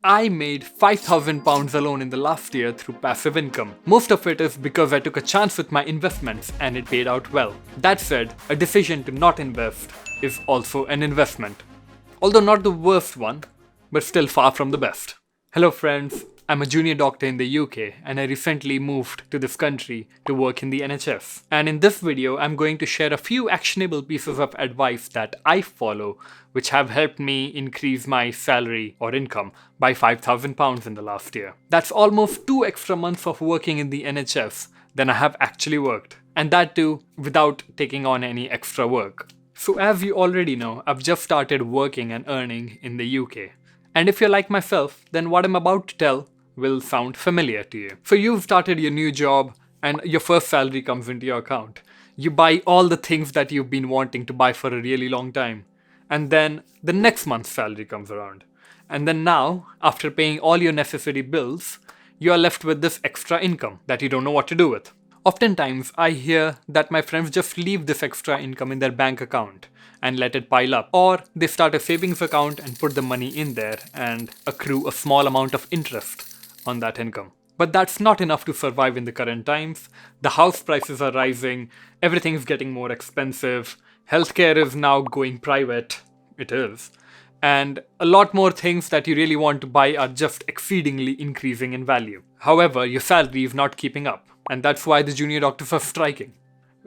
I made £5,000 alone in the last year through passive income. Most of it is because I took a chance with my investments and it paid out well. That said, a decision to not invest is also an investment. Although not the worst one, but still far from the best. Hello friends, I'm a junior doctor in the UK and I recently moved to this country to work in the NHS. And in this video, I'm going to share a few actionable pieces of advice that I follow which have helped me increase my salary or income by £5,000 in the last year. That's almost 2 extra months of working in the NHS than I have actually worked. And that too without taking on any extra work. So as you already know, I've just started working and earning in the UK. And if you're like myself, then what I'm about to tell will sound familiar to you. So you've started your new job and your first salary comes into your account. You buy all the things that you've been wanting to buy for a really long time. And then the next month's salary comes around. And then now, after paying all your necessary bills, you are left with this extra income that you don't know what to do with. Oftentimes, I hear that my friends just leave this extra income in their bank account and let it pile up. Or they start a savings account and put the money in there and accrue a small amount of interest on that income. But that's not enough to survive in the current times. The house prices are rising, everything is getting more expensive, healthcare is now going private, it is, and a lot more things that you really want to buy are just exceedingly increasing in value. However, your salary is not keeping up, and that's why the junior doctors are striking,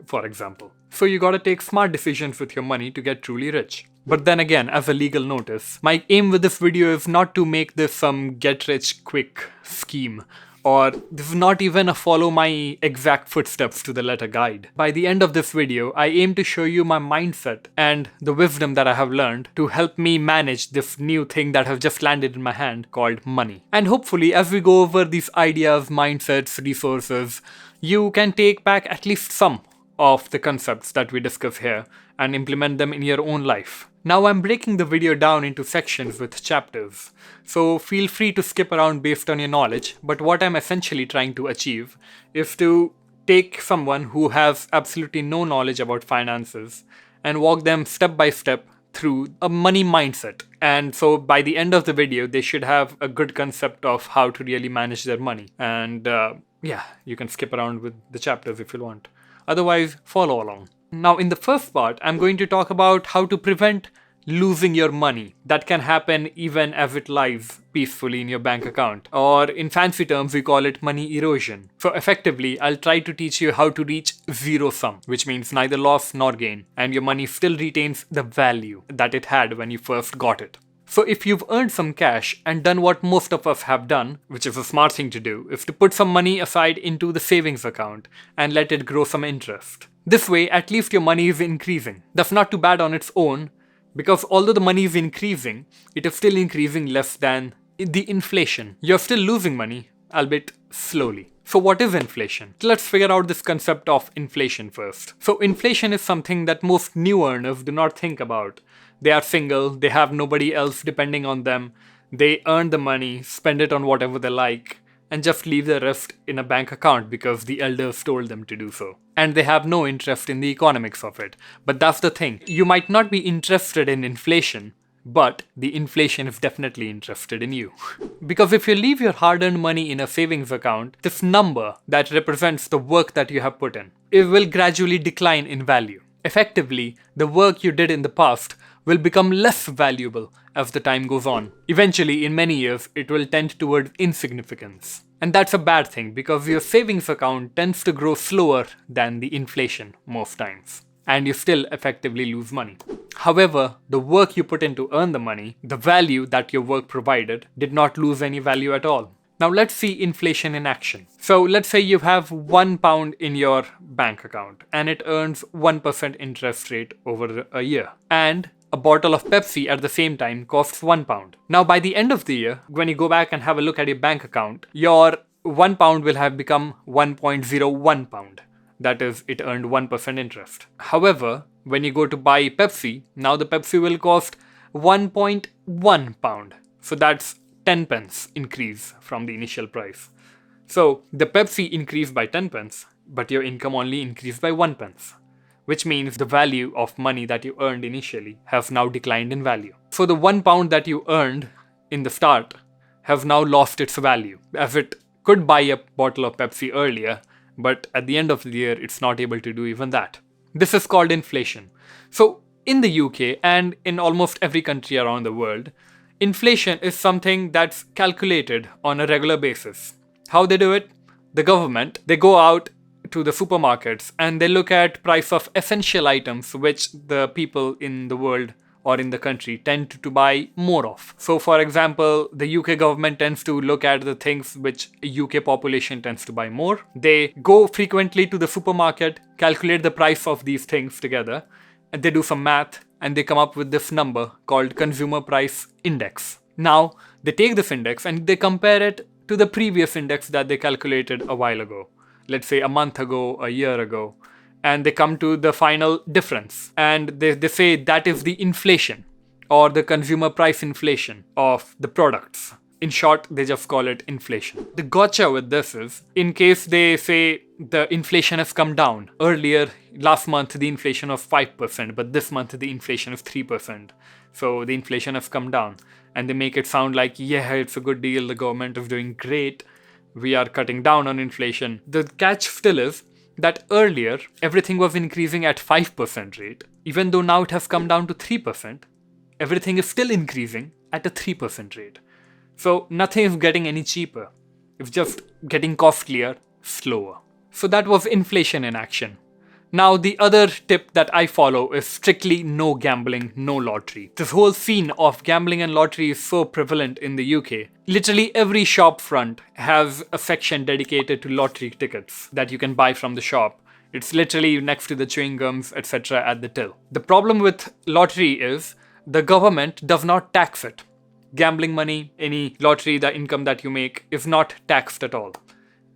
for example. So you gotta take smart decisions with your money to get truly rich. But then again, as a legal notice, my aim with this video is not to make this some get-rich-quick scheme, or this is not even a follow my exact footsteps to the letter guide. By the end of this video, I aim to show you my mindset and the wisdom that I have learned to help me manage this new thing that has just landed in my hand called money. And hopefully, as we go over these ideas, mindsets, resources, you can take back at least some of the concepts that we discuss here and implement them in your own life. Now I'm breaking the video down into sections with chapters, so feel free to skip around based on your knowledge, but what I'm essentially trying to achieve is to take someone who has absolutely no knowledge about finances and walk them step by step through a money mindset. And so by the end of the video, they should have a good concept of how to really manage their money. And yeah, you can skip around with the chapters if you want. Otherwise, follow along. Now, in the first part, I'm going to talk about how to prevent losing your money. That can happen even as it lies peacefully in your bank account. Or in fancy terms, we call it money erosion. So effectively, I'll try to teach you how to reach zero sum, which means neither loss nor gain, and your money still retains the value that it had when you first got it. So if you've earned some cash and done what most of us have done, which is a smart thing to do, is to put some money aside into the savings account and let it grow some interest. This way, at least your money is increasing. That's not too bad on its own, because although the money is increasing, it is still increasing less than the inflation. You're still losing money, albeit slowly. So what is inflation? Let's figure out this concept of inflation first. So inflation is something that most new earners do not think about. They are single, they have nobody else depending on them, they earn the money, spend it on whatever they like, and just leave the rest in a bank account because the elders told them to do so. And they have no interest in the economics of it. But that's the thing, you might not be interested in inflation, but the inflation is definitely interested in you. Because if you leave your hard-earned money in a savings account, this number that represents the work that you have put in, it will gradually decline in value. Effectively, the work you did in the past will become less valuable as the time goes on. Eventually, in many years, it will tend towards insignificance. And that's a bad thing because your savings account tends to grow slower than the inflation most times. And you still effectively lose money. However, the work you put in to earn the money, the value that your work provided, did not lose any value at all. Now let's see inflation in action. So let's say you have £1 in your bank account and it earns 1% interest rate over a year. And a bottle of Pepsi at the same time costs £1. Now by the end of the year, when you go back and have a look at your bank account, your £1 will have become £1.01. That is, it earned 1% interest. However, when you go to buy Pepsi, now the Pepsi will cost £1.1. So that's 10 pence increase from the initial price. So the Pepsi increased by 10 pence, but your income only increased by 1 pence. Which means the value of money that you earned initially has now declined in value. So the £1 that you earned in the start have now lost its value, as it could buy a bottle of Pepsi earlier, but at the end of the year, it's not able to do even that. This is called inflation. So, in the UK and in almost every country around the world, inflation is something that's calculated on a regular basis. How they do it? The government, they go out to the supermarkets and they look at price of essential items which the people in the world or in the country tend to buy more of. So for example, the UK government tends to look at the things which UK population tends to buy more. They go frequently to the supermarket, calculate the price of these things together, and they do some math and they come up with this number called consumer price index. Now, they take this index and they compare it to the previous index that they calculated a while ago. Let's say a month ago, a year ago, and they come to the final difference. And they say that is the inflation or the consumer price inflation of the products. In short, they just call it inflation. The gotcha with this is, in case they say the inflation has come down. Earlier, last month, the inflation was 5%, but this month, the inflation is 3%. So the inflation has come down. And they make it sound like, yeah, it's a good deal, the government is doing great, we are cutting down on inflation. The catch still is that earlier, everything was increasing at 5% rate. Even though now it has come down to 3%, everything is still increasing at a 3% rate. So nothing is getting any cheaper. It's just getting costlier, slower. So that was inflation in action. Now the other tip that I follow is strictly no gambling, no lottery. This whole scene of gambling and lottery is so prevalent in the UK. Literally every shop front has a section dedicated to lottery tickets that you can buy from the shop. It's literally next to the chewing gums, etc. at the till. The problem with lottery is the government does not tax it. Gambling money, any lottery, the income that you make is not taxed at all.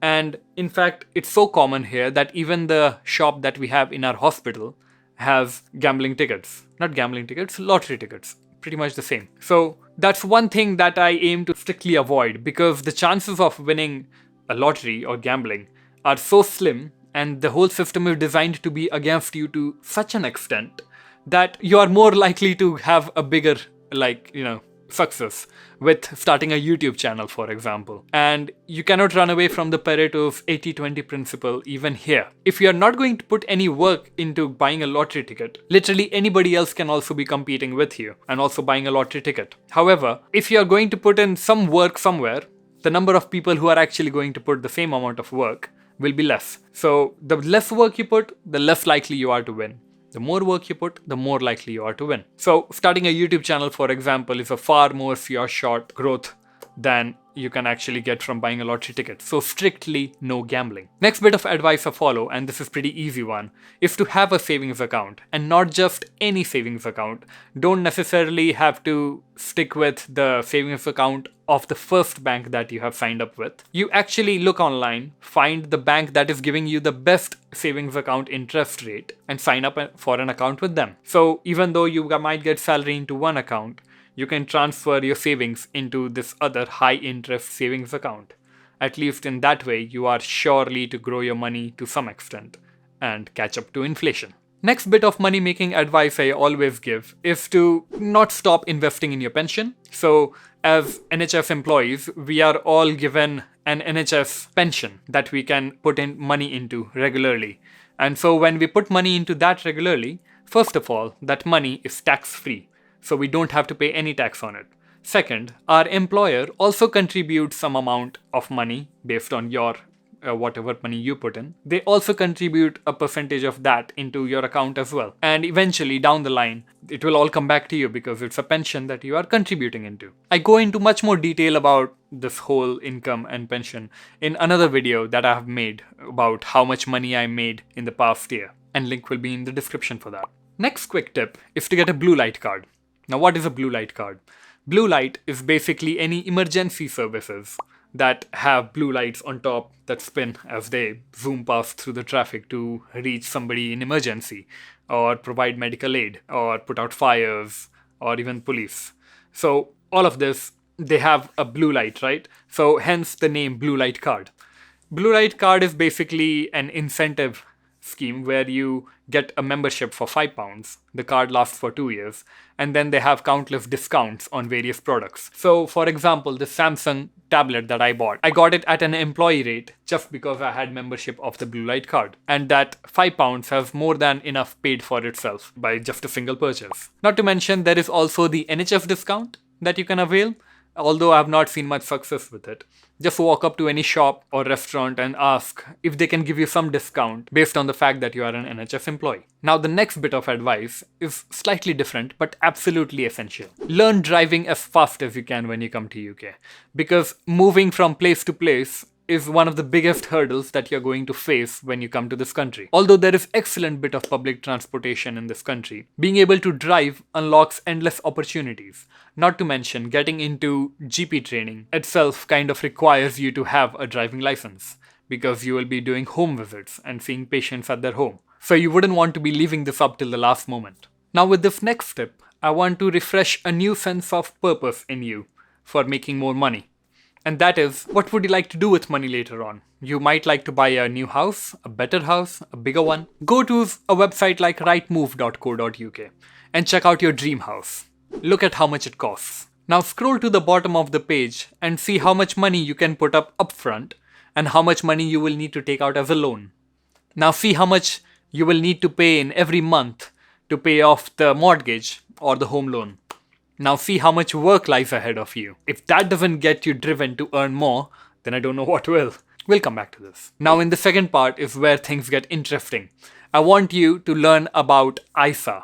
And in fact, it's so common here that even the shop that we have in our hospital has gambling tickets. Not gambling tickets, lottery tickets. Pretty much the same. So that's one thing that I aim to strictly avoid, because the chances of winning a lottery or gambling are so slim, and the whole system is designed to be against you to such an extent that you are more likely to have a bigger, success with starting a YouTube channel, for example. And you cannot run away from the Pareto's 80-20 principle even here. If you are not going to put any work into buying a lottery ticket, literally anybody else can also be competing with you and also buying a lottery ticket. However, if you are going to put in some work somewhere, the number of people who are actually going to put the same amount of work will be less. So the less work you put, the less likely you are to win. The more work you put, the more likely you are to win. So starting a YouTube channel, for example, is a far more sure shot growth than you can actually get from buying a lottery ticket. So strictly no gambling. Next bit of advice I follow, and this is pretty easy one, is to have a savings account, and not just any savings account. Don't necessarily have to stick with the savings account of the first bank that you have signed up with. You actually look online, find the bank that is giving you the best savings account interest rate, and sign up for an account with them. So even though you might get salary into one account, you can transfer your savings into this other high interest savings account. At least in that way, you are surely to grow your money to some extent and catch up to inflation. Next bit of money making advice I always give is to not stop investing in your pension. So as NHS employees, we are all given an NHS pension that we can put in money into regularly. And so when we put money into that regularly, first of all, that money is tax free. So we don't have to pay any tax on it. Second, our employer also contributes some amount of money based on your whatever money you put in. They also contribute a percentage of that into your account as well. And eventually down the line, it will all come back to you because it's a pension that you are contributing into. I go into much more detail about this whole income and pension in another video that I have made about how much money I made in the past year. And link will be in the description for that. Next quick tip is to get a blue light card. Now, what is a blue light card? Blue light is basically any emergency services that have blue lights on top that spin as they zoom past through the traffic to reach somebody in emergency, or provide medical aid, or put out fires, or even police. So all of this, they have a blue light, right? So hence the name blue light card. Blue light card is basically an incentive scheme where you get a membership for £5. The card lasts for 2 years, and then they have countless discounts on various products. So, for example, the Samsung tablet that I bought, I got it at an employee rate just because I had membership of the blue light card, and that £5 has more than enough paid for itself by just a single purchase. Not to mention, there is also the NHS discount that you can avail, although I have not seen much success with it. Just walk up to any shop or restaurant and ask if they can give you some discount based on the fact that you are an NHS employee. Now, the next bit of advice is slightly different but absolutely essential. Learn driving as fast as you can when you come to UK, because moving from place to place is one of the biggest hurdles that you're going to face when you come to this country. Although there is excellent bit of public transportation in this country, being able to drive unlocks endless opportunities. Not to mention, getting into GP training itself kind of requires you to have a driving license, because you will be doing home visits and seeing patients at their home. So you wouldn't want to be leaving this up till the last moment. Now with this next step, I want to refresh a new sense of purpose in you for making more money. And that is, what would you like to do with money later on? You might like to buy a new house, a better house, a bigger one. Go to a website like rightmove.co.uk and check out your dream house. Look at how much it costs. Now scroll to the bottom of the page and see how much money you can put up upfront and how much money you will need to take out as a loan. Now see how much you will need to pay in every month to pay off the mortgage or the home loan. Now see how much work lies ahead of you. If that doesn't get you driven to earn more, then I don't know what will. We'll come back to this. Now in the second part is where things get interesting. I want you to learn about ISA,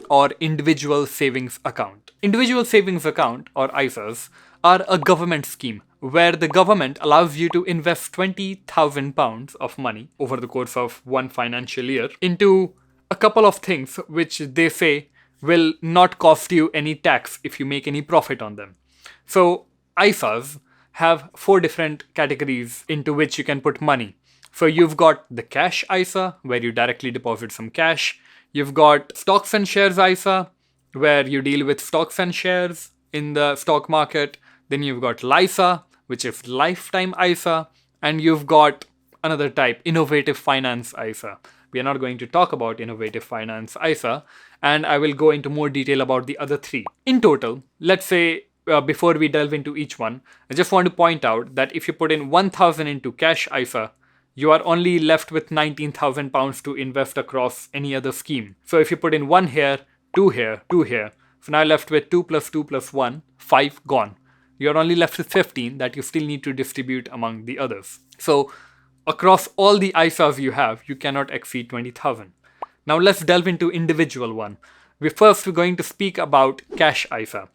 or Individual Savings Account. Individual Savings Account, or ISAs, are a government scheme where the government allows you to invest £20,000 of money over the course of one financial year into a couple of things which they say will not cost you any tax if you make any profit on them. So ISAs have 4 different categories into which you can put money. So you've got the cash ISA, where you directly deposit some cash. You've got stocks and shares ISA, where you deal with stocks and shares in the stock market. Then you've got LISA, which is lifetime ISA. And you've got another type, innovative finance ISA. We are not going to talk about innovative finance ISA, and I will go into more detail about the other 3. In total, let's say before we delve into each one, I just want to point out that if you put in 1,000 into cash ISA, you are only left with £19,000 to invest across any other scheme. So if you put in 1 here, 2 here, 2 here, so now left with 2 plus 2 plus 1, 5 gone. You're only left with 15 that you still need to distribute among the others. So across all the ISAs you have, you cannot exceed 20,000. Now let's delve into individual one. We're going to speak about cash ISA.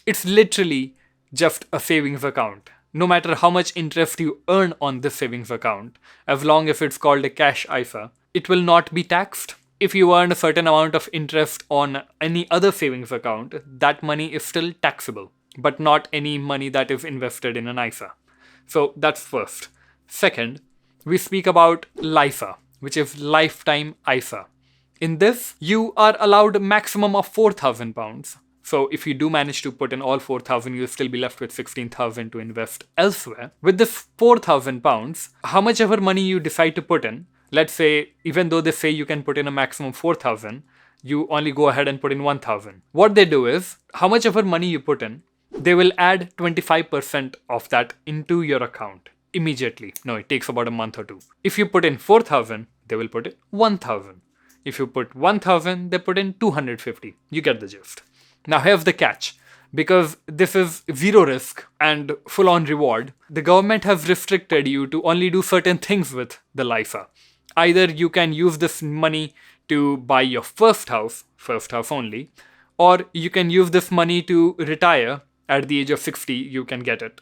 It's literally just a savings account. No matter how much interest you earn on this savings account, as long as it's called a cash ISA, it will not be taxed. If you earn a certain amount of interest on any other savings account, that money is still taxable, but not any money that is invested in an ISA. So that's first. Second, we speak about LISA, which is lifetime ISA. In this, you are allowed a maximum of £4,000. So if you do manage to put in all 4,000, you'll still be left with 16,000 to invest elsewhere. With this £4,000, how much ever money you decide to put in, let's say, even though they say you can put in a maximum 4,000, you only go ahead and put in 1,000. What they do is, how much ever money you put in, they will add 25% of that into your account immediately. No, it takes about a month or 2. If you put in 4,000, they will put in 1,000. If you put 1,000, they put in 250. You get the gist. Now here's the catch. Because this is zero risk and full-on reward, the government has restricted you to only do certain things with the LISA. Either you can use this money to buy your first house only, or you can use this money to retire at the age of 60, you can get it.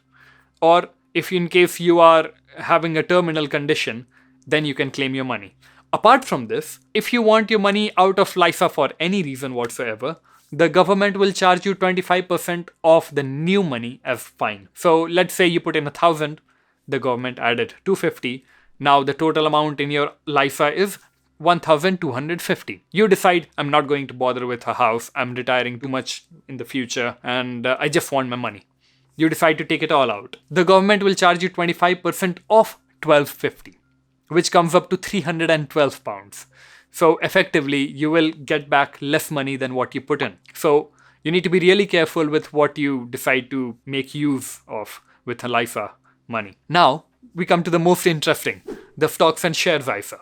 Or if in case you are having a terminal condition, then you can claim your money. Apart from this, if you want your money out of LISA for any reason whatsoever, the government will charge you 25% of the new money as fine. So let's say you put in 1,000, the government added 250. Now the total amount in your LISA is 1,250. You decide, I'm not going to bother with a house, I'm retiring too much in the future, and I just want my money. You decide to take it all out. The government will charge you 25% of 1,250. which comes up to £312. So effectively, you will get back less money than what you put in. So you need to be really careful with what you decide to make use of with a LIFA money. Now, we come to the most interesting, the stocks and shares ISA.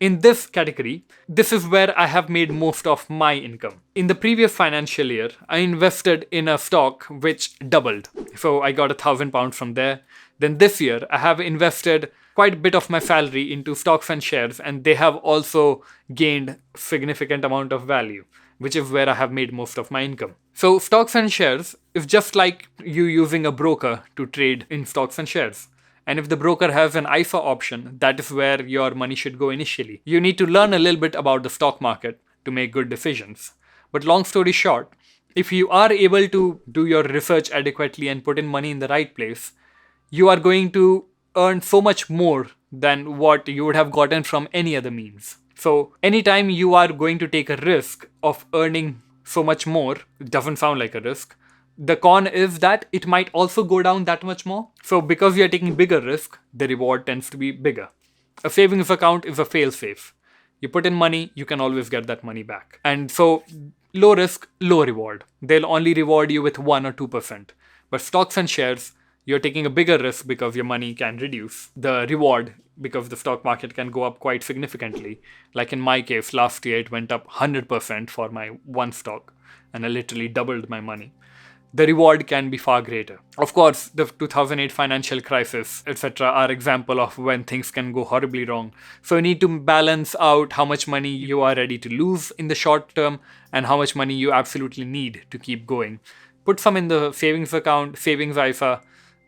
In this category, this is where I have made most of my income. In the previous financial year, I invested in a stock which doubled. So I got £1,000 from there. Then this year, I have invested quite a bit of my salary into stocks and shares, and they have also gained significant amount of value, which is where I have made most of my income. So stocks and shares is just like you using a broker to trade in stocks and shares. And if the broker has an ISA option, that is where your money should go initially. You need to learn a little bit about the stock market to make good decisions. But long story short, if you are able to do your research adequately and put in money in the right place, you are going to earn so much more than what you would have gotten from any other means. So anytime you are going to take a risk of earning so much more, it doesn't sound like a risk. The con is that it might also go down that much more. So because you're taking bigger risk, the reward tends to be bigger. A savings account is a fail-safe. You put in money, you can always get that money back. And so low risk, low reward. They'll only reward you with 1 or 2%. But stocks and shares, you're taking a bigger risk because your money can reduce. The reward, because the stock market can go up quite significantly. Like in my case, last year it went up 100% for my one stock, and I literally doubled my money. The reward can be far greater. Of course, the 2008 financial crisis, etc. are example of when things can go horribly wrong. So you need to balance out how much money you are ready to lose in the short term and how much money you absolutely need to keep going. Put some in the savings account, savings ISA,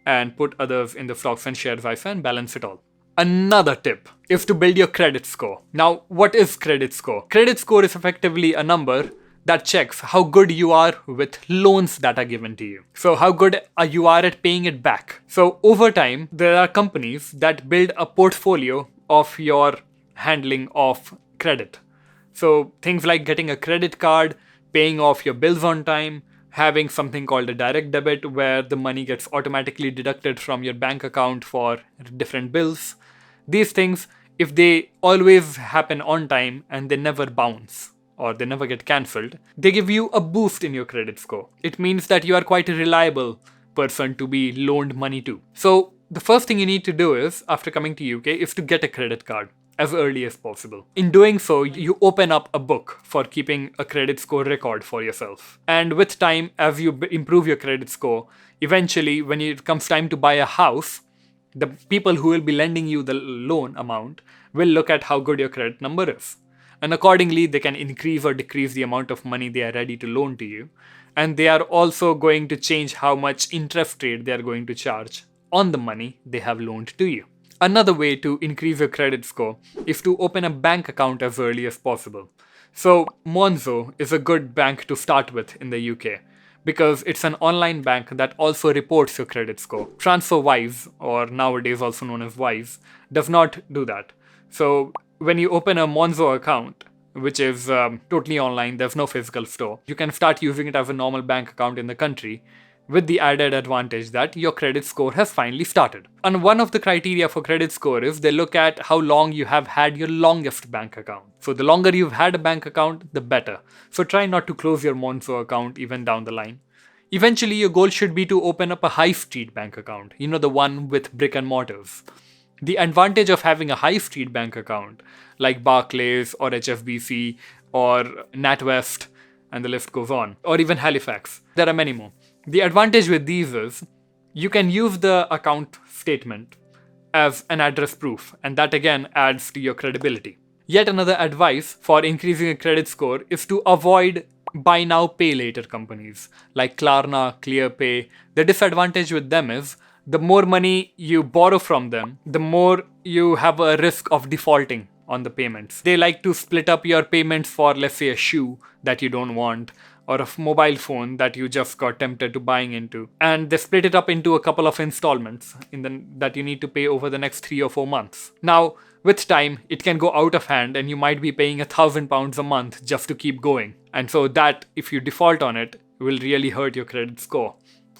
and put others in the stocks and shares ISA and balance it all. Another tip is to build your credit score. Now, what is credit score? Credit score is effectively a number that checks how good you are with loans that are given to you. So how good you are at paying it back. So over time, there are companies that build a portfolio of your handling of credit. So things like getting a credit card, paying off your bills on time, having something called a direct debit where the money gets automatically deducted from your bank account for different bills. These things, if they always happen on time and they never bounce, or they never get cancelled, they give you a boost in your credit score. It means that you are quite a reliable person to be loaned money to. So the first thing you need to do is, after coming to UK, is to get a credit card as early as possible. In doing so, you open up a book for keeping a credit score record for yourself. And with time, as you improve your credit score, eventually when it comes time to buy a house, the people who will be lending you the loan amount will look at how good your credit number is. And accordingly, they can increase or decrease the amount of money they are ready to loan to you. And they are also going to change how much interest rate they are going to charge on the money they have loaned to you. Another way to increase your credit score is to open a bank account as early as possible. So Monzo is a good bank to start with in the UK because it's an online bank that also reports your credit score. TransferWise, or nowadays also known as Wise, does not do that. So when you open a Monzo account, which is totally online, there's no physical store, you can start using it as a normal bank account in the country with the added advantage that your credit score has finally started. And one of the criteria for credit score is they look at how long you have had your longest bank account. So the longer you've had a bank account, the better. So try not to close your Monzo account even down the line. Eventually, your goal should be to open up a high street bank account, the one with brick and mortars. The advantage of having a high street bank account like Barclays or HSBC or NatWest, and the list goes on, or even Halifax. There are many more. The advantage with these is you can use the account statement as an address proof, and that again adds to your credibility. Yet another advice for increasing a credit score is to avoid buy now, pay later companies like Klarna, ClearPay. The disadvantage with them is the more money you borrow from them, the more you have a risk of defaulting on the payments. They like to split up your payments for, let's say, a shoe that you don't want, or a mobile phone that you just got tempted to buying into. And they split it up into a couple of installments that you need to pay over the next 3 or 4 months. Now, with time, it can go out of hand and you might be paying £1,000 a month just to keep going. And so that, if you default on it, will really hurt your credit score.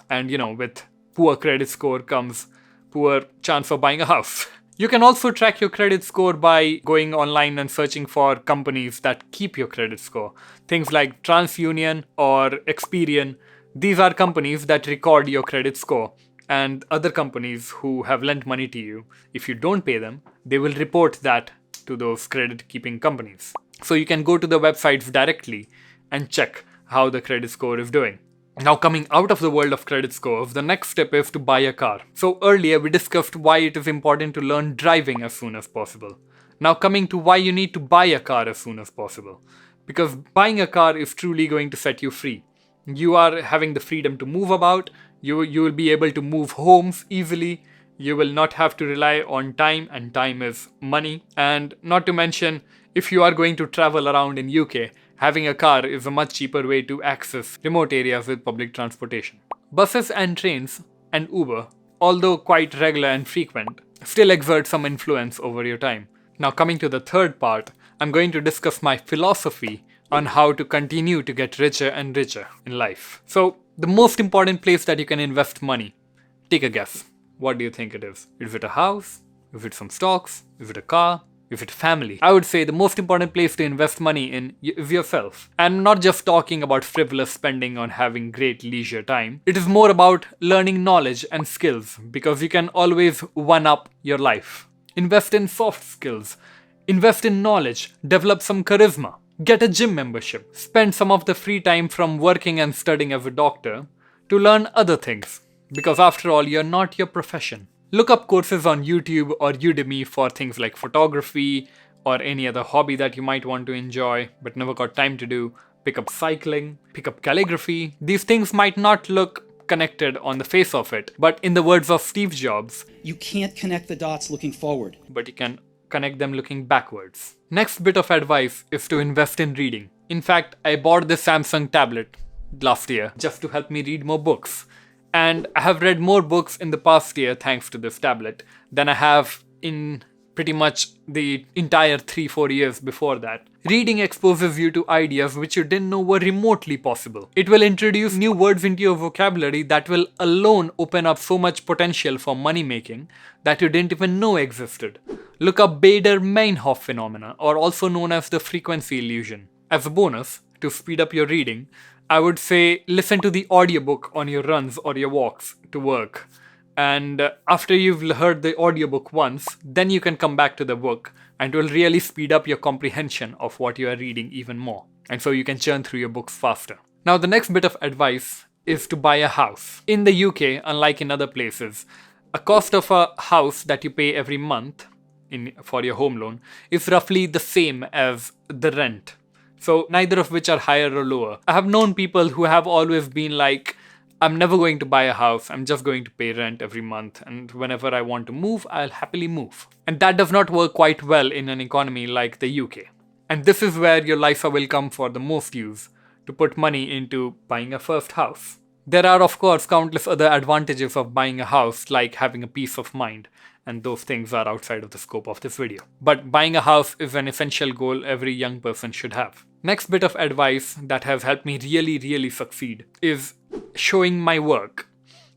And with poor credit score comes poor chance of buying a house. You can also track your credit score by going online and searching for companies that keep your credit score. Things like TransUnion or Experian. These are companies that record your credit score. And other companies who have lent money to you, if you don't pay them, they will report that to those credit keeping companies. So you can go to the websites directly and check how the credit score is doing. Now, coming out of the world of credit scores, the next step is to buy a car. So earlier we discussed why it is important to learn driving as soon as possible. Now coming to why you need to buy a car as soon as possible. Because buying a car is truly going to set you free. You are having the freedom to move about, you will be able to move homes easily, you will not have to rely on time, and time is money. And not to mention, if you are going to travel around in UK, having a car is a much cheaper way to access remote areas with public transportation. Buses and trains and Uber, although quite regular and frequent, still exert some influence over your time. Now coming to the third part, I'm going to discuss my philosophy on how to continue to get richer and richer in life. So the most important place that you can invest money, take a guess. What do you think it is? Is it a house? Is it some stocks? Is it a car? Is it family? I would say the most important place to invest money in is yourself. I'm not just talking about frivolous spending on having great leisure time. It is more about learning knowledge and skills, because you can always one-up your life. Invest in soft skills. Invest in knowledge. Develop some charisma. Get a gym membership. Spend some of the free time from working and studying as a doctor to learn other things. Because after all, you're not your profession. Look up courses on YouTube or Udemy for things like photography or any other hobby that you might want to enjoy but never got time to do. Pick up cycling, pick up calligraphy. These things might not look connected on the face of it, but in the words of Steve Jobs, you can't connect the dots looking forward, but you can connect them looking backwards. Next bit of advice is to invest in reading. In fact, I bought this Samsung tablet last year just to help me read more books. And I have read more books in the past year thanks to this tablet than I have in pretty much the entire 3-4 years before that. Reading exposes you to ideas which you didn't know were remotely possible. It will introduce new words into your vocabulary that will alone open up so much potential for money making that you didn't even know existed. Look up Bader-Meinhof phenomena, or also known as the frequency illusion. As a bonus, to speed up your reading, I would say listen to the audiobook on your runs or your walks to work. And after you've heard the audiobook once, then you can come back to the book, and it will really speed up your comprehension of what you are reading even more. And so you can churn through your books faster. Now the next bit of advice is to buy a house. In the UK, unlike in other places, a cost of a house that you pay every month for your home loan is roughly the same as the rent. So neither of which are higher or lower. I have known people who have always been like, I'm never going to buy a house, I'm just going to pay rent every month, and whenever I want to move, I'll happily move. And that does not work quite well in an economy like the UK. And this is where your LIFA will come for the most use, to put money into buying a first house. There are of course countless other advantages of buying a house, like having a peace of mind, and those things are outside of the scope of this video. But buying a house is an essential goal every young person should have. Next bit of advice that has helped me really succeed is showing my work.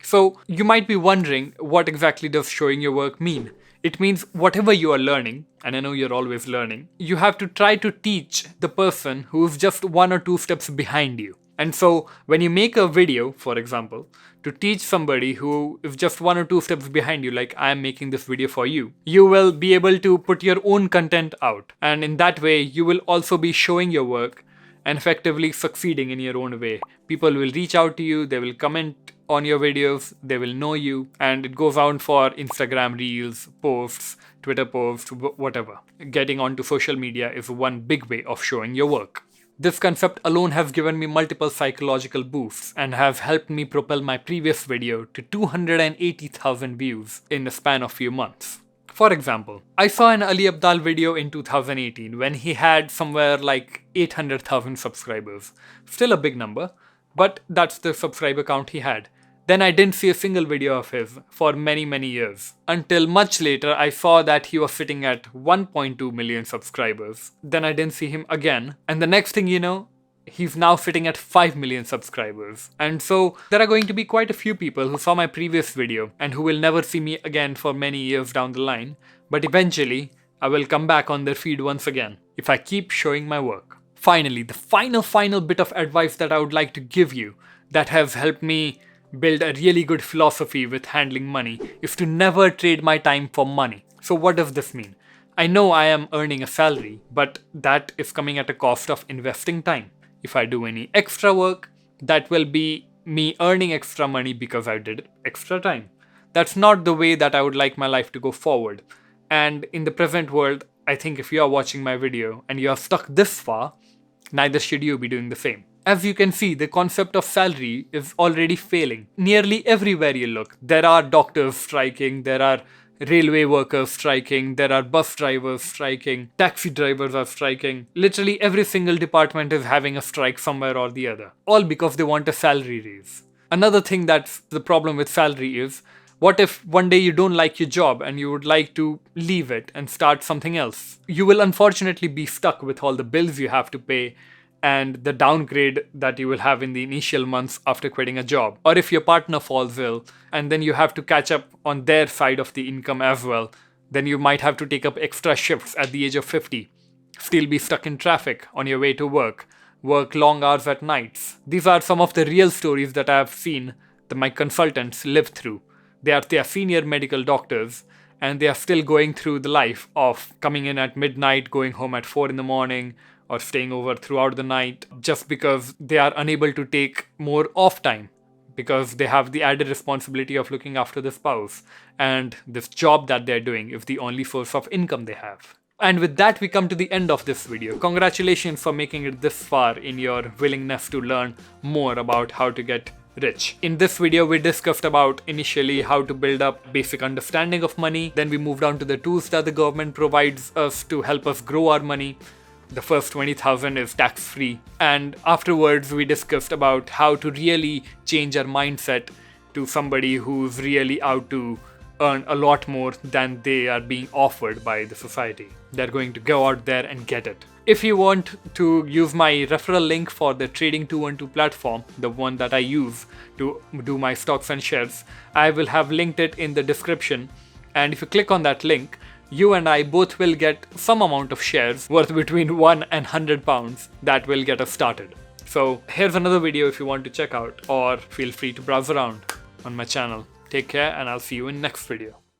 So you might be wondering, what exactly does showing your work mean? It means whatever you are learning, and I know you're always learning, you have to try to teach the person who is just 1 or 2 steps behind you. And so when you make a video, for example, to teach somebody who is just 1 or 2 steps behind you, like I am making this video for you, you will be able to put your own content out. And in that way, you will also be showing your work and effectively succeeding in your own way. People will reach out to you, they will comment on your videos, they will know you, and it goes on for Instagram Reels, posts, Twitter posts, whatever. Getting onto social media is one big way of showing your work. This concept alone has given me multiple psychological boosts and have helped me propel my previous video to 280,000 views in the span of few months. For example, I saw an Ali Abdal video in 2018 when he had somewhere like 800,000 subscribers. Still a big number, but that's the subscriber count he had. Then I didn't see a single video of his for many years. Until much later I saw that he was sitting at 1.2 million subscribers. Then I didn't see him again. And the next thing you know, he's now sitting at 5 million subscribers. And so there are going to be quite a few people who saw my previous video and who will never see me again for many years down the line. But eventually, I will come back on their feed once again if I keep showing my work. Finally, the final bit of advice that I would like to give you that has helped me build a really good philosophy with handling money is to never trade my time for money. So what does this mean? I know I am earning a salary, but that is coming at a cost of investing time. If I do any extra work, that will be me earning extra money because I did extra time. That's not the way that I would like my life to go forward. And in the present world, I think if you are watching my video and you are stuck this far, neither should you be doing the same. As you can see, the concept of salary is already failing. Nearly everywhere you look, there are doctors striking, there are railway workers striking, there are bus drivers striking, taxi drivers are striking. Literally every single department is having a strike somewhere or the other. All because they want a salary raise. Another thing that's the problem with salary is, what if one day you don't like your job and you would like to leave it and start something else? You will unfortunately be stuck with all the bills you have to pay and the downgrade that you will have in the initial months after quitting a job. Or if your partner falls ill and then you have to catch up on their side of the income as well, then you might have to take up extra shifts at the age of 50, still be stuck in traffic on your way to work long hours at nights. These are some of the real stories that I have seen that my consultants live through. They are senior medical doctors and they are still going through the life of coming in at midnight, going home at 4 in the morning, or staying over throughout the night just because they are unable to take more off time because they have the added responsibility of looking after the spouse, and this job that they're doing is the only source of income they have. And with that, we come to the end of this video. Congratulations for making it this far in your willingness to learn more about how to get rich. In this video, we discussed about initially how to build up basic understanding of money. Then we moved on to the tools that the government provides us to help us grow our money. The first 20,000 is tax-free. And afterwards, we discussed about how to really change our mindset to somebody who's really out to earn a lot more than they are being offered by the society. They're going to go out there and get it. If you want to use my referral link for the Trading 212 platform, the one that I use to do my stocks and shares, I will have linked it in the description. And if you click on that link, you and I both will get some amount of shares worth between £1 and £100 that will get us started. So here's another video if you want to check out, or feel free to browse around on my channel. Take care and I'll see you in next video.